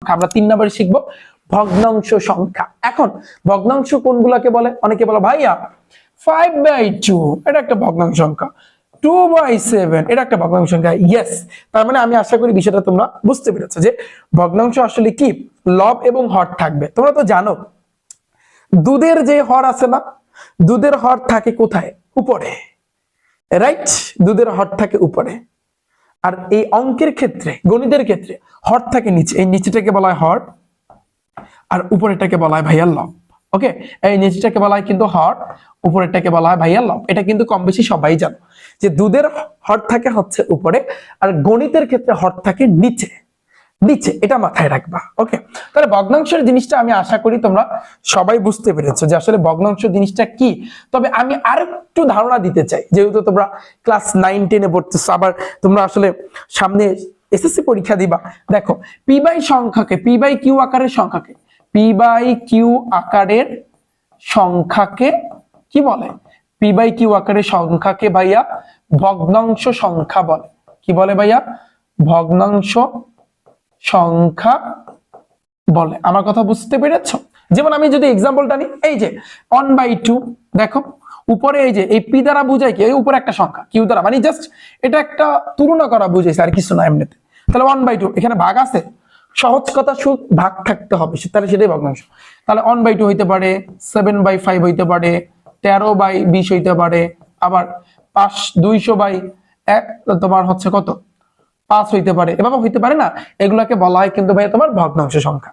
সংখ্যা। আমরা 3 নম্বরে শিখবো ভগ্নাংশ সংখ্যা। এখন ভগ্নাংশ কোনগুলাকে বলে? অনেকে বলে ভাইয়া 5/2 এটা একটা ভগ্নাংশ সংখ্যা, 2/7 এটা একটা ভগ্নাংশ সংখ্যা। ইয়েস, তার মানে আমি আশা করি বিষয়টা তোমরা বুঝতে পেরেছো যে ভগ্নাংশ আসলে কি, লব এবং হর থাকবে। তোমরা তো জানো দুধের যে হর আছে না, দুধের হর থাকে কোথায়? উপরে, রাইট? দুধের হর থাকে উপরে। আর এই অঙ্কের ক্ষেত্রে, গণিতের ক্ষেত্রে হর থাকে নিচে। এই নিচেটাকে বলা হয় হর, আর উপরেটাকে বলা হয় ভাইয়া লব। ওকে, এই নিচেটাকে বলা হয় কিন্তু হর, উপরেরটাকে বলা হয় ভাইয়া লব। এটা কিন্তু কম বেশি সবাই জানো যে দুধের হর থাকে হচ্ছে উপরে, আর গণিতের ক্ষেত্রে হর থাকে নিচে। নিচে, এটা মাথায় রাখবা। ওকে, তাহলে ভগ্নাংশের জিনিসটা আমি আশা করি তোমরা সবাই বুঝতে পেরেছো যে আসলে ভগ্নাংশ জিনিসটা কি। তবে আমি আরেকটু ধারণা দিতে চাই, যেহেতু তোমরা ক্লাস 9-10 পড়তেছো, আবার তোমরা আসলে সামনে এসএসসি পরীক্ষা দিবা। দেখো পি বাই সংখ্যাকে, পি বাই কিউ আকারের সংখ্যাকে, পি বাই কিউ আকারের সংখ্যাকে কি বলে? পি বাই কিউ আকারের সংখ্যাকে ভাইয়া ভগ্নাংশ সংখ্যা বলে। কি বলে ভাইয়া? ভগ্নাংশ সংখ্যা বলে। আমার কথা বুঝতে পেরেছো? যেমন আমি যদি এক্সাম্পলটা নিই, এই যে 1/2, দেখো উপরে এই যে এই পি দ্বারা বুঝাই কি, এই উপরে একটা সংখ্যা কিউ দ্বারা, মানে জাস্ট এটা একটা তুলনা করা বুঝাইছে আর কিছু না এমনিতে। তাহলে 1/2, এখানে ভাগ আছে, সহজ কথা শুধু ভাগ থাকতে হবে, তাহলে সেটাই ভগ্নাংশ। তাহলে 1/2 হইতে পারে, 7/5 হইতে পারে, 13/20 হইতে পারে, আবার 200/1 তোমার হচ্ছে কত 5 হইতে পারে, এভাবে হইতে পারে না। এগুলাকে বলা হয় কিন্তু ভাই তোমার ভগ্নাংশ সংখ্যা।